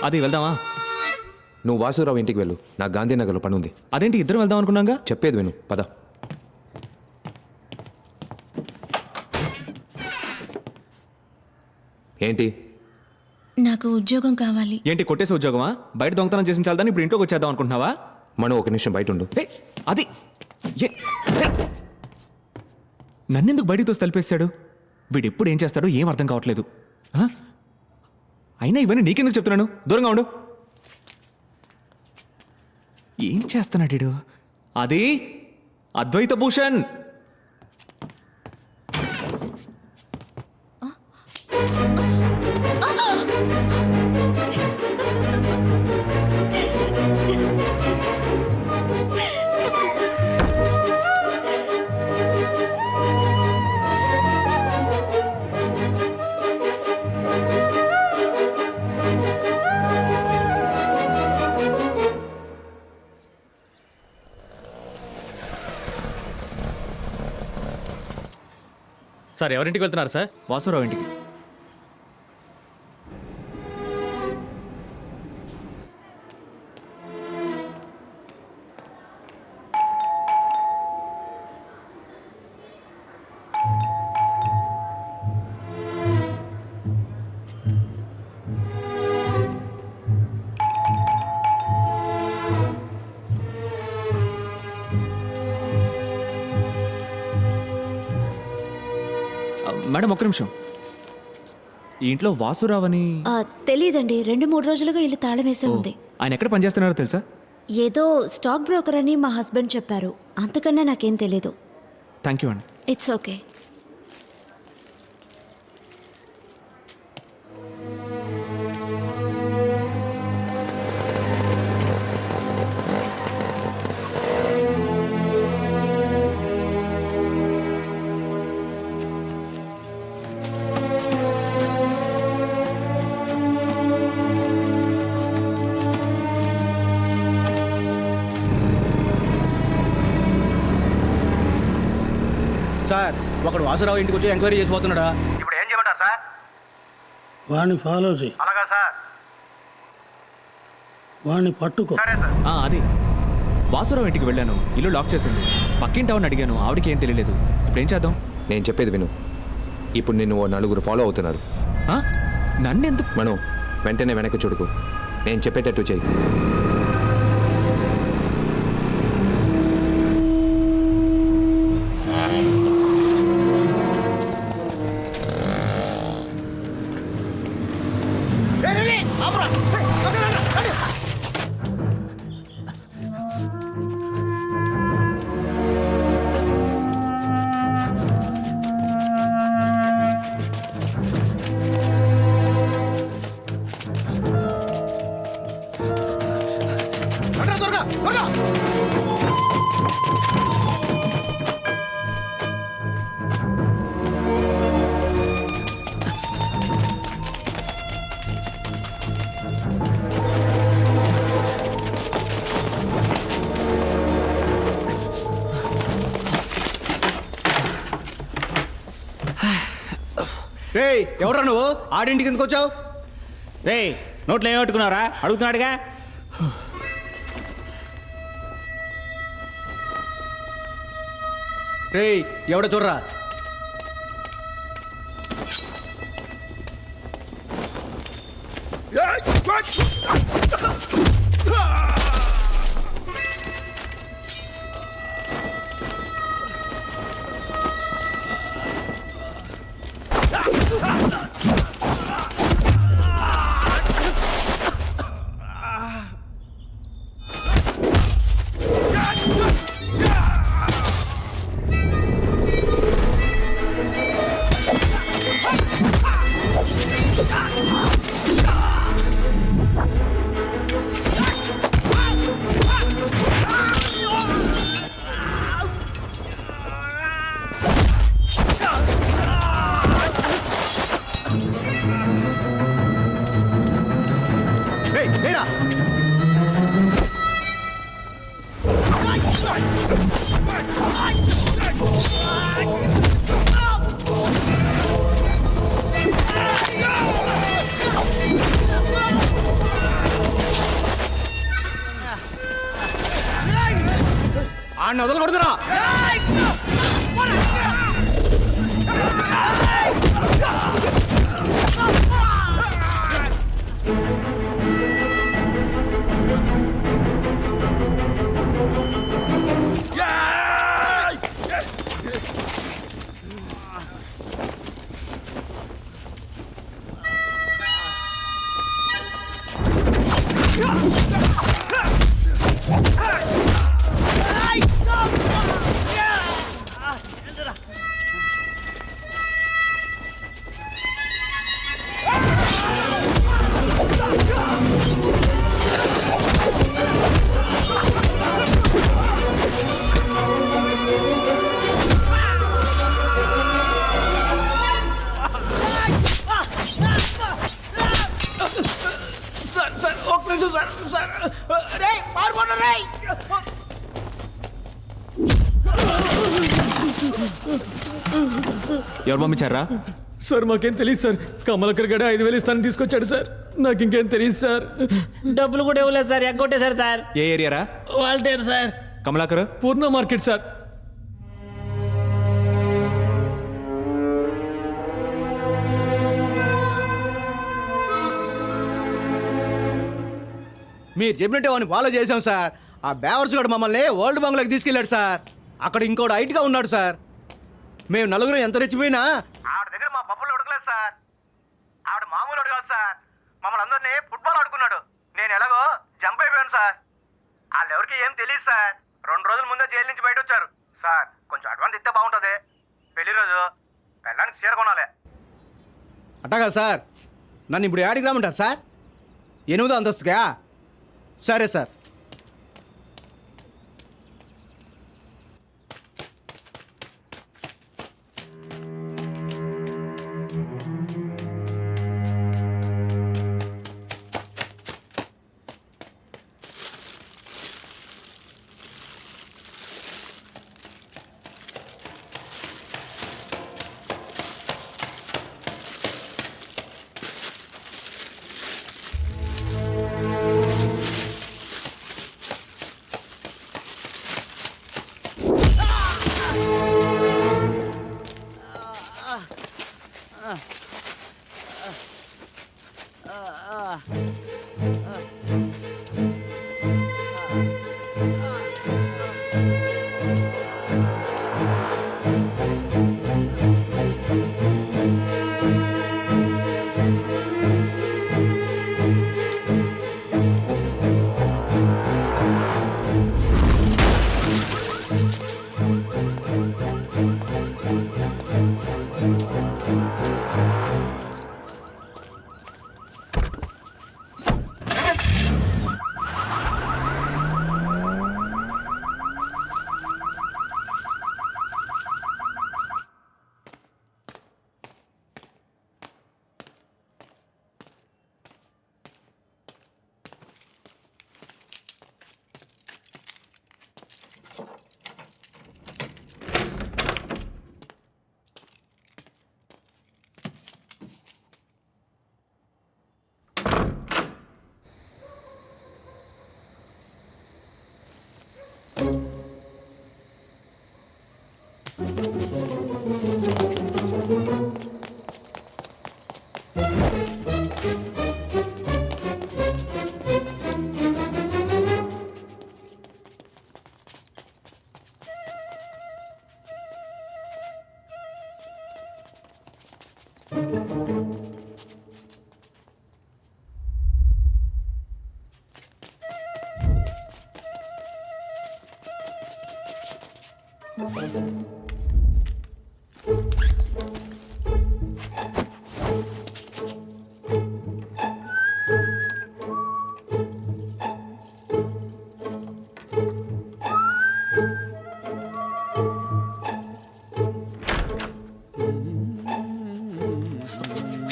అది వెళ్దామా? నువ్వు వాసురావు ఇంటికి వెళ్ళు, నాకు గాంధీనగర్లో పని ఉంది. అదేంటి ఇద్దరం వెళ్దాం అనుకున్నాగా? చెప్పేది విను, పద. ఏంటి? నాకు ఉద్యోగం కావాలి. ఏంటి కొట్టేసే ఉద్యోగమా? బయట దొంగతనం చేసిన చాలదని ఇప్పుడు ఇంట్లోకి వచ్చేద్దాం అనుకుంటున్నావా? మనం ఒక నిమిషం బయట ఉండు. అది నన్నెందుకు బయటికి తోసి తలిపేశాడు? వీడు ఎప్పుడు ఏం చేస్తాడో ఏం అర్థం కావట్లేదు. అయినా ఇవన్నీ నీకెందుకు చెప్తున్నాను? దూరంగా ఉండు. ఏం చేస్తున్నాడు వీడు? అది అద్వైత భూషణ్. సార్ ఎవరింటికి వెళ్తున్నారు సార్? వాసురావు ఇంటికి. మేడం ఒక్క నిమిషం. ఈ ఇంట్లో వాసురావు అని తెలీదండి. 2-3 రోజులుగా ఇల్లు తాళం వేసే ఉంది. ఆయన ఎక్కడ పనిచేస్తున్నారో తెలుసా? ఏదో స్టాక్ బ్రోకర్ అని మా హస్బెండ్ చెప్పారు. అంతకన్నా నాకేం తెలీదు. థ్యాంక్ యూ అండి. It's okay. సార్, ఒకడు వాసురావు ఇంటికి వచ్చి ఎంక్వైరీ చేసిపోతున్నాడా? ఇప్పుడు ఏం చేయమంటారు సార్? వాడిని ఫాలో చేయి. అలాగా సార్. వాడిని పట్టుకో. సరే సార్. అది వాసురావు ఇంటికి వెళ్ళాను, ఇల్లు లాక్ చేసింది. పక్కింటి ఆవిడని అడిగాను, ఆవిడకి ఏం తెలియలేదు. ఇప్పుడు ఏం చేద్దాం? నేను చెప్పేది విను. ఇప్పుడు నిన్ను 4 ఫాలో అవుతున్నారు. నన్నెందుకు? మనం వెంటనే వెనక్కి చూడుకు, నేను చెప్పేటట్టు చెయ్యి. రేయ్, ఎవరా నువ్వు? ఆడింటికి ఎందుకు వచ్చావు? రే నోట్లో ఏం పెట్టుకున్నారా? అడుగుతున్నాడుగా. రేయ్, ఎవడ చూడరా? వాడిని వదలకూడదురా. ఎవరు పంపించారా? సార్ మాకేం తెలియదు సార్. కమలకర్ గడ 5,000 ఇస్తాను తీసుకొచ్చాడు సార్. నాకు ఇంకేం తెలియదు సార్. డబ్బులు కూడా ఇవ్వలేదు సార్, ఎగ్గొట్టేశారు సార్. ఏ ఏరియారా? Waltair sir. Kamalakar Purna market sir. మీరు చెప్పినట్టే వాడిని ఫాలో చేశాం సార్. ఆ బేవర్స్ గడు మమ్మల్ని ఓల్డ్ బంగ్లాకి తీసుకెళ్ళాడు సార్. అక్కడ ఇంకోటి హైట్గా ఉన్నాడు సార్. మేము నలుగురు ఎంత రెచ్చిపోయినా ఆవిడ దగ్గర మా పప్పులు ఉడకలేదు సార్. ఆవిడ మామూలు కాదు సార్. మమ్మల్ని అందరినీ ఫుట్బాల్ ఆడుకున్నాడు. నేను ఎలాగో జంప్ అయిపోయాను సార్. వాళ్ళెవరికి ఏం తెలియదు సార్. 2 రోజుల ముందే జైలు నుంచి బయట వచ్చారు సార్. కొంచెం అడ్వాన్స్ ఇస్తే బాగుంటుంది. పెళ్లి రోజు పెళ్ళానికి చీర కొనాలి. అట్టగా సార్. నన్ను ఇప్పుడు యాడికి రామంటారు సార్? 8వ అంతస్తుగా? సరే సార్.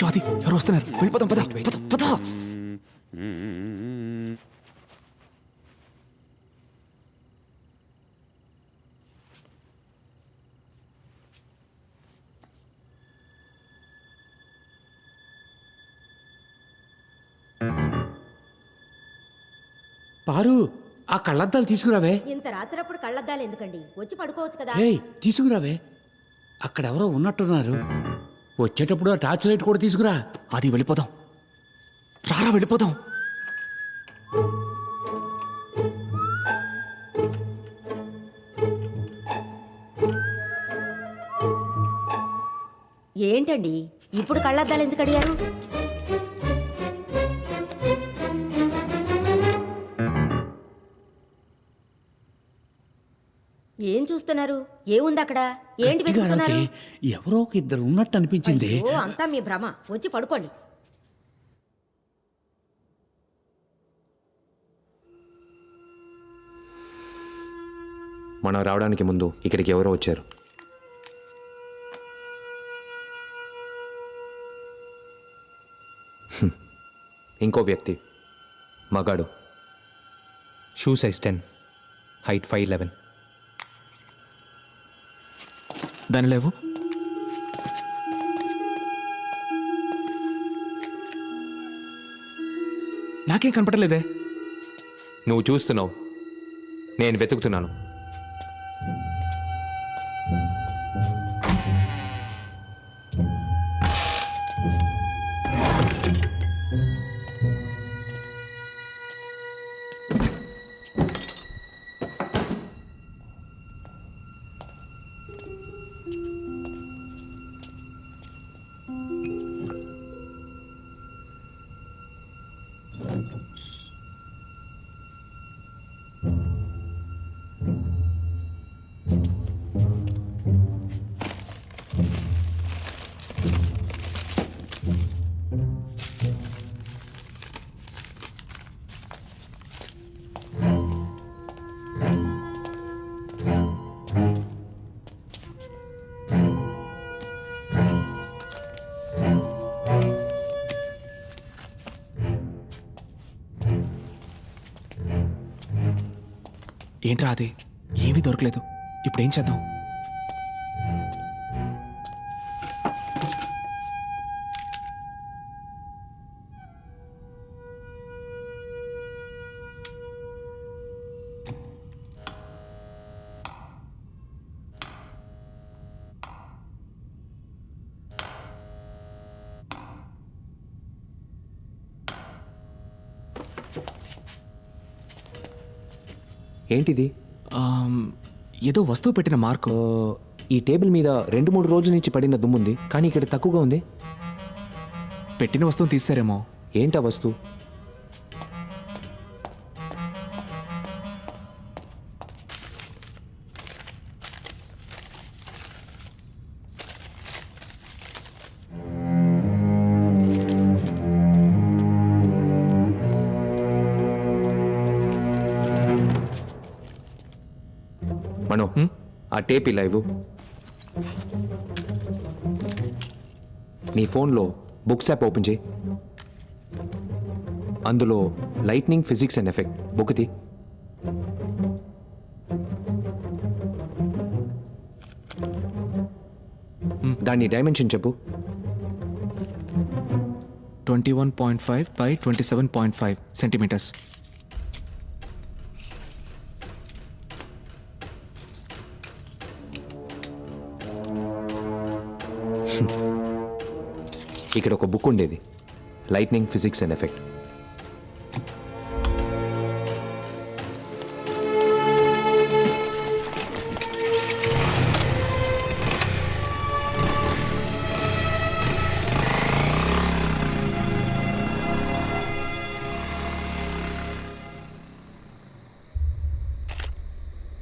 షాది ఎవరు వస్తున్నారు? వెళ్ళిపోతాం. పద పద పద. పారు, ఆ కళ్ళద్దాలు తీసుకురావే. ఇంత రాత్రప్పుడు కళ్ళద్దాలు ఎందుకండి? వచ్చి పడుకోవచ్చు కదా. ఏయ్ తీసుకురావే. అక్కడెవరో ఉన్నట్టున్నారు. వచ్చేటప్పుడు ఆ టార్చ్ లైట్ కూడా తీసుకురా. అది వెళ్ళిపోదాం, రారా వెళ్ళిపోదాం. ఏంటండి ఇప్పుడు కళ్ళద్దాలు ఎందుకు అడిగారు? ఏం చూస్తున్నారు? ఏముంది అక్కడ? ఏంటి గట్టిగా వెతుకుతున్నారు? అరవకే. ఎవరో ఒక ఇద్దరు ఉన్నట్టు అనిపించింది. అయ్యో, అంతా మీ భ్రమ. వచ్చి పడుకోండి. మనం రావడానికి ముందు ఇక్కడికి ఎవరో వచ్చారు. ఇంకో వ్యక్తి, మగాడు, షూ సైజ్ 10, హైట్ 5'11". దాని లేవు. నాకేం కనపడలేదే. నువ్వు చూస్తున్నావు, నేను వెతుకుతున్నాను. ఏంట్రా అది? ఏమీ దొరకలేదు. ఇప్పుడు ఏం చేద్దాం? ఏంటిది? ఏదో వస్తువు పెట్టిన మార్కు. ఈ టేబుల్ మీద 2-3 రోజుల నుంచి పడిన దుమ్ముంది, కానీ ఇక్కడ తక్కువగా ఉంది. పెట్టిన వస్తువుని తీసారేమో. ఏంటా వస్తువు? మనో, ఆ టేప్ ఇలా ఇవ్వు. నీ ఫోన్లో బుక్స్ యాప్ ఓపెన్ చేయి. అందులో lightning, physics and effect book తీ. దాని డైమెన్షన్ చెప్పు. 21.5 by 27.5 సెంటీమీటర్స్. ఇక్కడ ఒక బుక్ ఉండేది, లైట్నింగ్, ఫిజిక్స్ అండ్ ఎఫెక్ట్.